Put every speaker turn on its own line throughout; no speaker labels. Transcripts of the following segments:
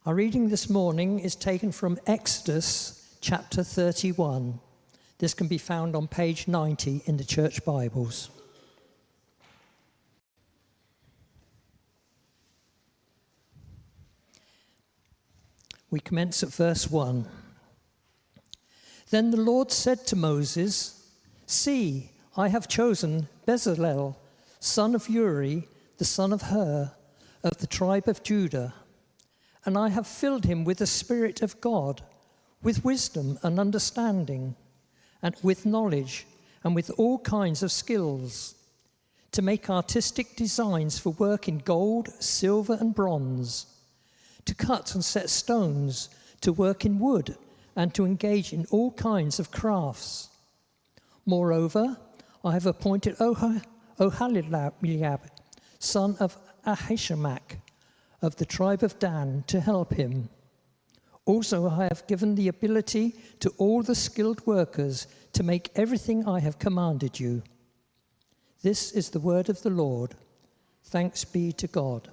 Our reading this morning is taken from Exodus chapter 31. This can be found on page 90 in the church Bibles. We commence at verse 1. Then the Lord said to Moses, "See, I have chosen Bezalel, son of Uri, the son of Hur, of the tribe of Judah, and I have filled him with the Spirit of God, with wisdom and understanding, and with knowledge, and with all kinds of skills, to make artistic designs for work in gold, silver, and bronze, to cut and set stones, to work in wood, and to engage in all kinds of crafts. Moreover, I have appointed Oholiab, son of Ahishamach, of the tribe of Dan, to help him. Also, I have given the ability to all the skilled workers to make everything I have commanded you." This is the word of the Lord. Thanks be to God.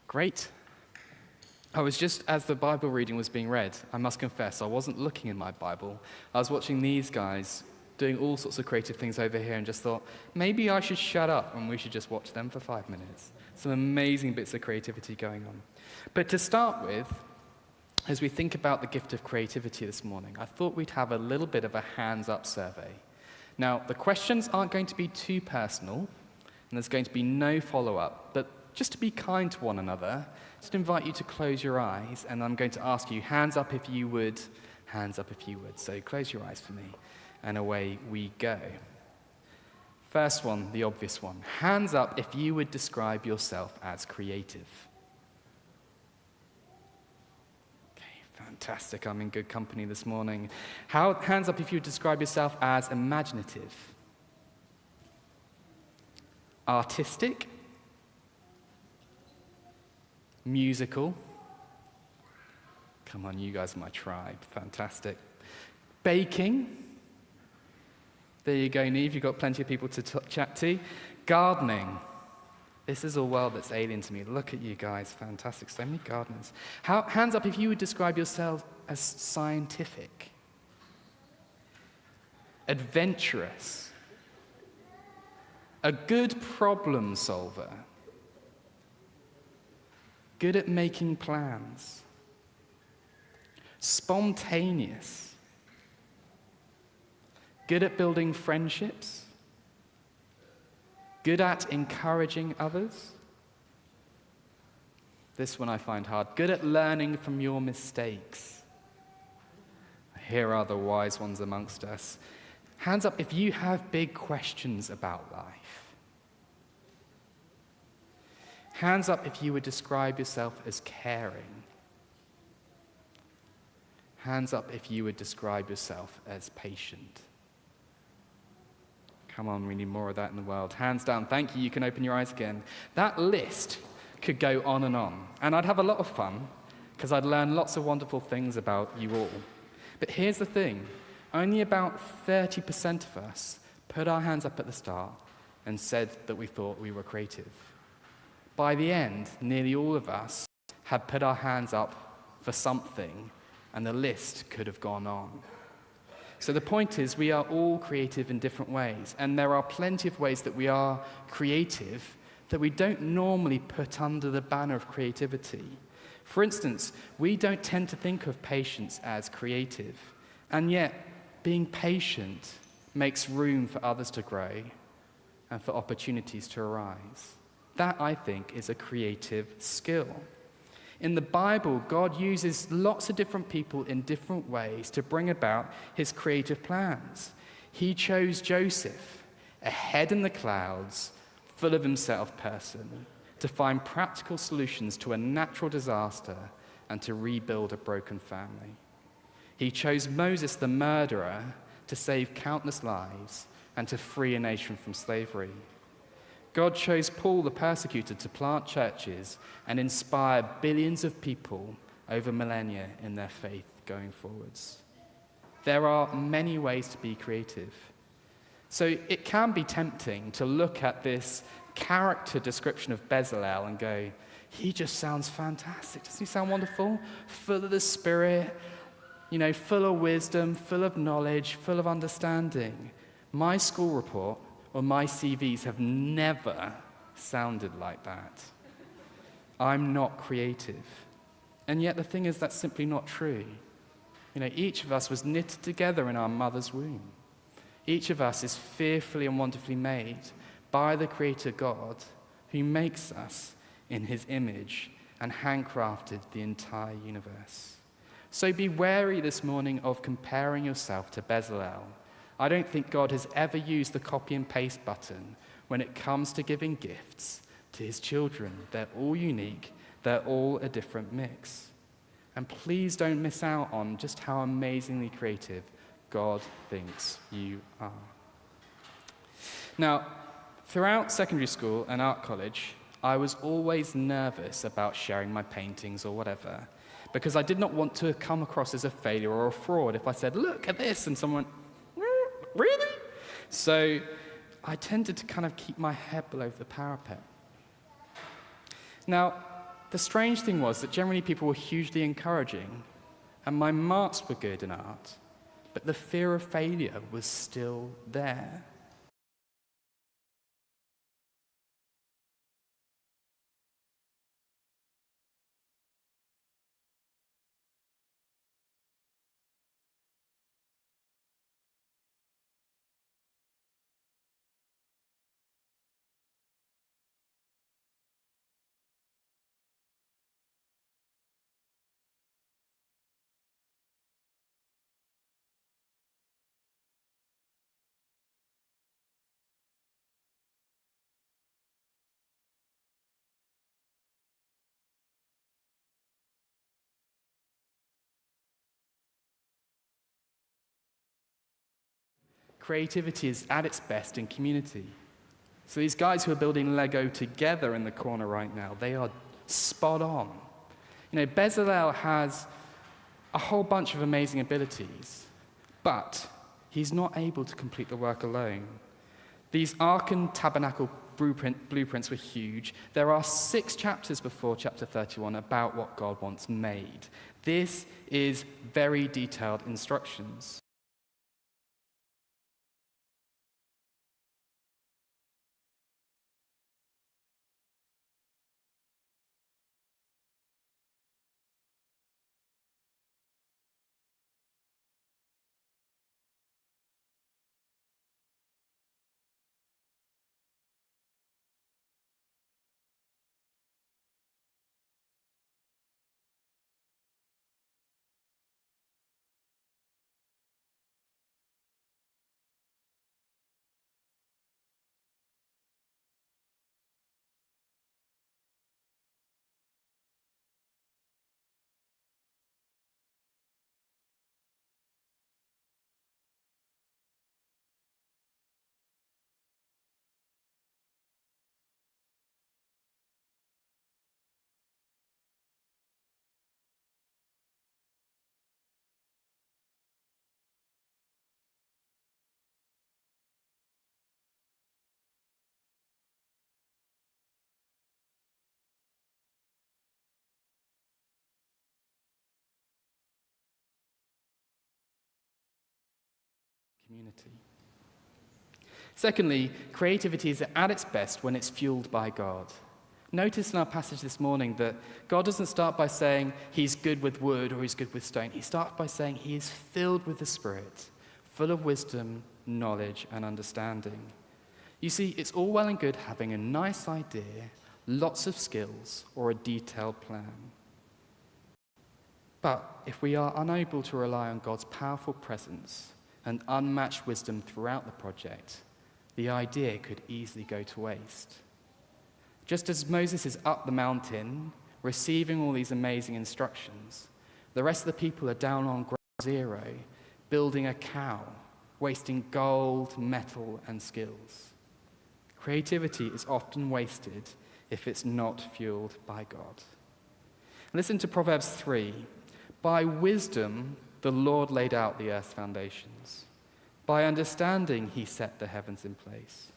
Great. I was just, as the Bible reading was being read, I must confess, I wasn't looking in my Bible. I was watching these guys doing all sorts of creative things over here and just thought, maybe I should shut up and we should just watch them for 5 minutes. Some amazing bits of creativity going on. But to start with, as we think about the gift of creativity this morning, I thought we'd have a little bit of a hands-up survey. Now, the questions aren't going to be too personal, and there's going to be no follow-up, but just to be kind to one another, just invite you to close your eyes, and I'm going to ask you, hands up if you would, hands up if you would. So close your eyes for me, and away we go. First one, the obvious one. Hands up if you would describe yourself as creative. Okay, fantastic. I'm in good company this morning. Hands up if you would describe yourself as imaginative. Artistic. Musical. Come on, you guys are my tribe. Fantastic. Baking. There you go, Neve. You've got plenty of people to chat to. Gardening. This is a world that's alien to me. Look at you guys. Fantastic. So many gardeners. Hands up if you would describe yourself as scientific. Adventurous. A good problem solver. Good at making plans. Spontaneous. Good at building friendships. Good at encouraging others. This one I find hard. Good at learning from your mistakes. Here are the wise ones amongst us. Hands up if you have big questions about life. Hands up if you would describe yourself as caring. Hands up if you would describe yourself as patient. Come on, we need more of that in the world. Hands down. Thank you. You can open your eyes again. That list could go on. And I'd have a lot of fun because I'd learn lots of wonderful things about you all. But here's the thing. Only about 30% of us put our hands up at the start and said that we thought we were creative. By the end, nearly all of us had put our hands up for something, and the list could have gone on. So the point is, we are all creative in different ways, and there are plenty of ways that we are creative that we don't normally put under the banner of creativity. For instance, we don't tend to think of patience as creative, and yet being patient makes room for others to grow and for opportunities to arise. That, I think, is a creative skill. In the Bible, God uses lots of different people in different ways to bring about his creative plans. He chose Joseph, a head in the clouds, full of himself person, to find practical solutions to a natural disaster and to rebuild a broken family. He chose Moses, the murderer, to save countless lives and to free a nation from slavery. God chose Paul, the persecutor, to plant churches and inspire billions of people over millennia in their faith going forwards. There are many ways to be creative. So it can be tempting to look at this character description of Bezalel and go, he just sounds fantastic. Doesn't he sound wonderful? Full of the Spirit, full of wisdom, full of knowledge, full of understanding. My school report or my CVs have never sounded like that. I'm not creative. And yet the thing is, that's simply not true. Each of us was knitted together in our mother's womb. Each of us is fearfully and wonderfully made by the Creator God, who makes us in his image and handcrafted the entire universe. So be wary this morning of comparing yourself to Bezalel. I don't think God has ever used the copy and paste button when it comes to giving gifts to his children. They're all unique. They're all a different mix. And please don't miss out on just how amazingly creative God thinks you are. Now, throughout secondary school and art college, I was always nervous about sharing my paintings or whatever, because I did not want to come across as a failure or a fraud if I said, look at this, and someone went, really? So I tended to kind of keep my head below the parapet. Now, the strange thing was that generally people were hugely encouraging, and my marks were good in art, but the fear of failure was still there. Creativity is at its best in community. So these guys who are building Lego together in the corner right now, they are spot on. Bezalel has a whole bunch of amazing abilities, but he's not able to complete the work alone. These Ark and Tabernacle blueprints were huge. There are 6 chapters before chapter 31 about what God wants made. This is very detailed instructions. Community. Secondly, creativity is at its best when it's fueled by God. Notice in our passage this morning that God doesn't start by saying he's good with wood or he's good with stone. He starts by saying he is filled with the Spirit, full of wisdom, knowledge, and understanding. You see, it's all well and good having a nice idea, lots of skills, or a detailed plan. But if we are unable to rely on God's powerful presence and unmatched wisdom throughout the project, the idea could easily go to waste. Just as Moses is up the mountain, receiving all these amazing instructions, the rest of the people are down on ground zero, building a cow, wasting gold, metal, and skills. Creativity is often wasted if it's not fueled by God. Listen to Proverbs 3. By wisdom, the Lord laid out the earth's foundations. By understanding, he set the heavens in place.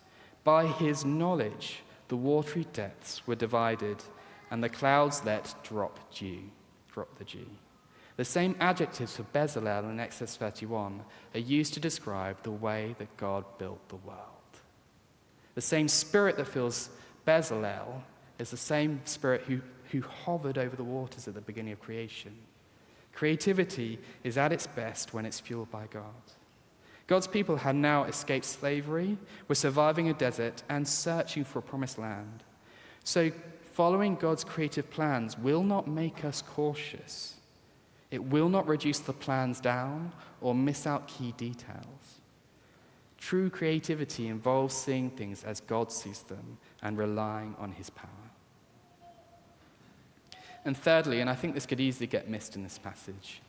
By his knowledge, the watery depths were divided, and the clouds let drop the dew. The same adjectives for Bezalel in Exodus 31 are used to describe the way that God built the world. The same spirit that fills Bezalel is the same spirit who hovered over the waters at the beginning of creation. Creativity is at its best when it's fueled by God. God's people had now escaped slavery, were surviving a desert, and searching for a promised land. So following God's creative plans will not make us cautious. It will not reduce the plans down or miss out key details. True creativity involves seeing things as God sees them and relying on his power. And thirdly, and I think this could easily get missed in this passage,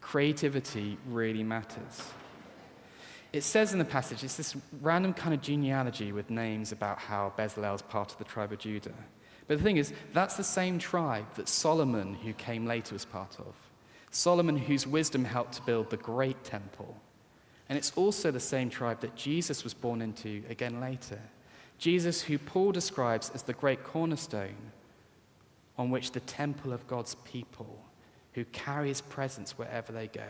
creativity really matters. It says in the passage, it's this random kind of genealogy with names about how Bezalel is part of the tribe of Judah. But the thing is, that's the same tribe that Solomon, who came later, was part of. Solomon, whose wisdom helped to build the great temple. And it's also the same tribe that Jesus was born into again later. Jesus, who Paul describes as the great cornerstone on which the temple of God's people, who carry his presence wherever they go,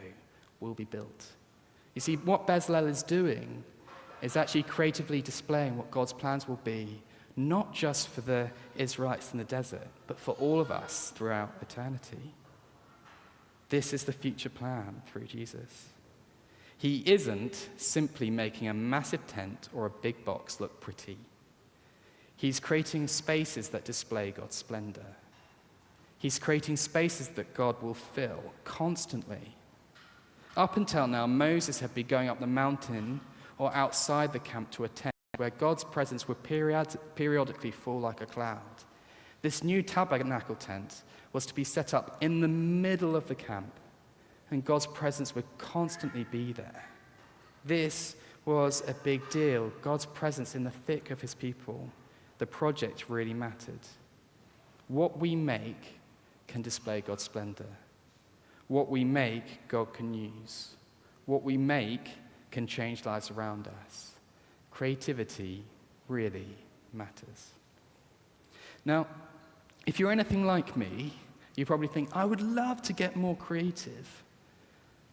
will be built. You see, what Bezalel is doing is actually creatively displaying what God's plans will be, not just for the Israelites in the desert, but for all of us throughout eternity. This is the future plan through Jesus. He isn't simply making a massive tent or a big box look pretty. He's creating spaces that display God's splendor. He's creating spaces that God will fill constantly. Up until now, Moses had been going up the mountain or outside the camp to a tent where God's presence would periodically fall like a cloud. This new tabernacle tent was to be set up in the middle of the camp, and God's presence would constantly be there. This was a big deal, God's presence in the thick of his people. The project really mattered. What we make can display God's splendor. What we make, God can use. What we make can change lives around us. Creativity really matters. Now, if you're anything like me, you probably think, I would love to get more creative,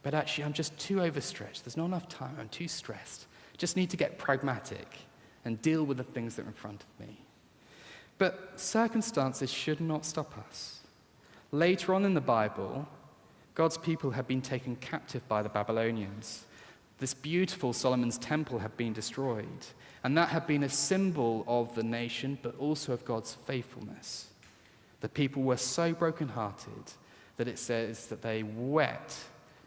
but actually I'm just too overstretched. There's not enough time. I'm too stressed. Just need to get pragmatic and deal with the things that are in front of me. But circumstances should not stop us. Later on in the Bible, God's people had been taken captive by the Babylonians. This beautiful Solomon's temple had been destroyed, and that had been a symbol of the nation, but also of God's faithfulness. The people were so brokenhearted that it says that they wept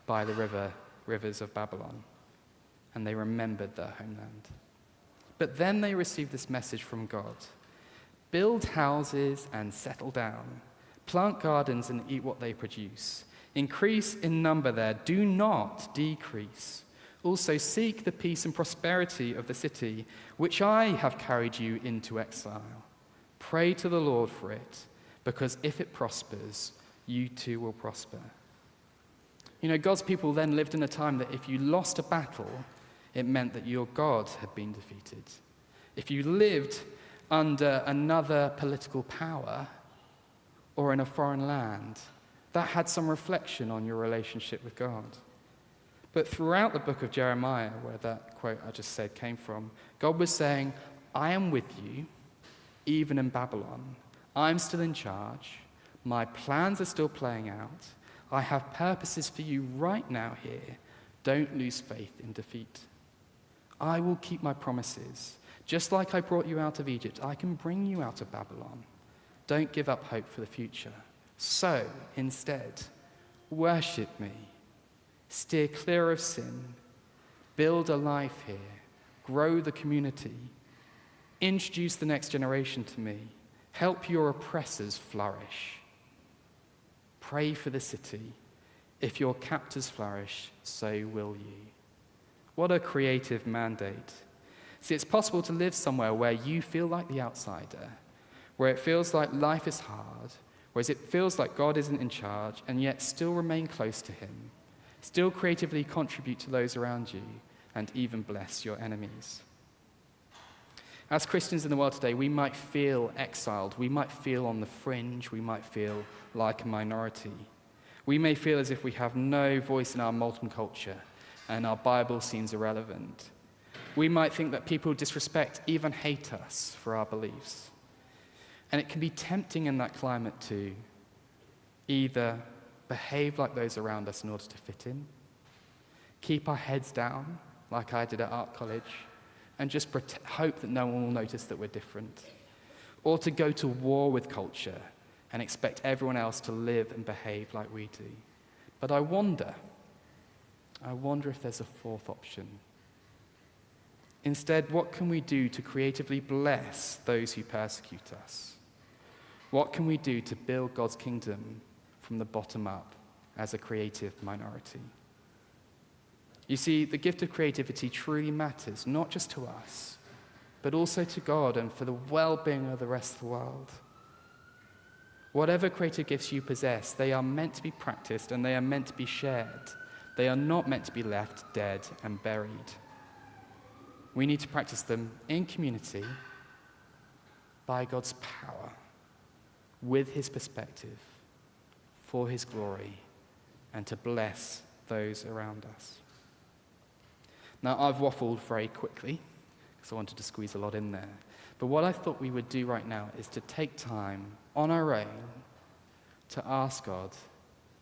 by the rivers of Babylon, and they remembered their homeland. But then they received this message from God: build houses and settle down, plant gardens and eat what they produce. Increase in number there, do not decrease. Also seek the peace and prosperity of the city, which I have carried you into exile. Pray to the Lord for it, because if it prospers, you too will prosper. You know, God's people then lived in a time that if you lost a battle, it meant that your God had been defeated. If you lived under another political power or in a foreign land, that had some reflection on your relationship with God. But throughout the book of Jeremiah, where that quote I just said came from, God was saying, I am with you, even in Babylon. I'm still in charge. My plans are still playing out. I have purposes for you right now here. Don't lose faith in defeat. I will keep my promises. Just like I brought you out of Egypt, I can bring you out of Babylon. Don't give up hope for the future. So, instead, worship me. Steer clear of sin. Build a life here. Grow the community. Introduce the next generation to me. Help your oppressors flourish. Pray for the city. If your captors flourish, so will you. What a creative mandate. See, it's possible to live somewhere where you feel like the outsider, where it feels like life is hard, whereas it feels like God isn't in charge, and yet still remain close to him. Still creatively contribute to those around you and even bless your enemies. As Christians in the world today, we might feel exiled. We might feel on the fringe. We might feel like a minority. We may feel as if we have no voice in our modern culture and our Bible seems irrelevant. We might think that people disrespect, even hate us for our beliefs. And it can be tempting in that climate to either behave like those around us in order to fit in, keep our heads down like I did at art college, and just hope that no one will notice that we're different, or to go to war with culture and expect everyone else to live and behave like we do. But I wonder if there's a fourth option. Instead, what can we do to creatively bless those who persecute us? What can we do to build God's kingdom from the bottom up as a creative minority? You see, the gift of creativity truly matters, not just to us, but also to God and for the well-being of the rest of the world. Whatever creative gifts you possess, they are meant to be practiced and they are meant to be shared. They are not meant to be left dead and buried. We need to practice them in community by God's power, with his perspective, for his glory, and to bless those around us. Now, I've waffled very quickly because I wanted to squeeze a lot in there. But what I thought we would do right now is to take time on our own to ask God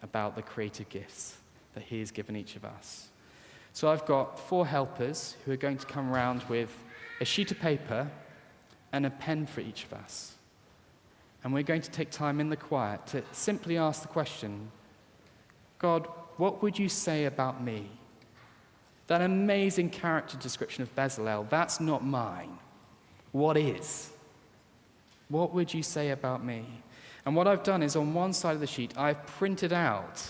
about the creative gifts that he has given each of us. So I've got 4 helpers who are going to come around with a sheet of paper and a pen for each of us. And we're going to take time in the quiet to simply ask the question, God, what would you say about me? That amazing character description of Bezalel, that's not mine. What is? What would you say about me? And what I've done is on one side of the sheet, I've printed out